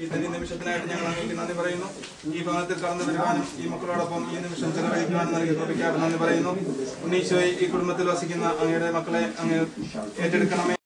ഈ നിമിഷത്തിനായിട്ട് ഞങ്ങൾ അങ്ങേക്ക് നന്ദി പറയുന്നു. ഈ ഭവനത്തിൽ കടന്നു വരുവാനും ഈ മക്കളോടൊപ്പം ഈ നിമിഷം ചെലവഴിക്കുവാനും നൽകി കൃപയ്ക്കായിട്ട് നന്ദി പറയുന്നു. ഉണ്ണീശോയെ ഈ കുടുംബത്തിൽ വസിക്കുന്ന അങ്ങയുടെ മക്കളെ അങ്ങ് ഏറ്റെടുക്കണമേ.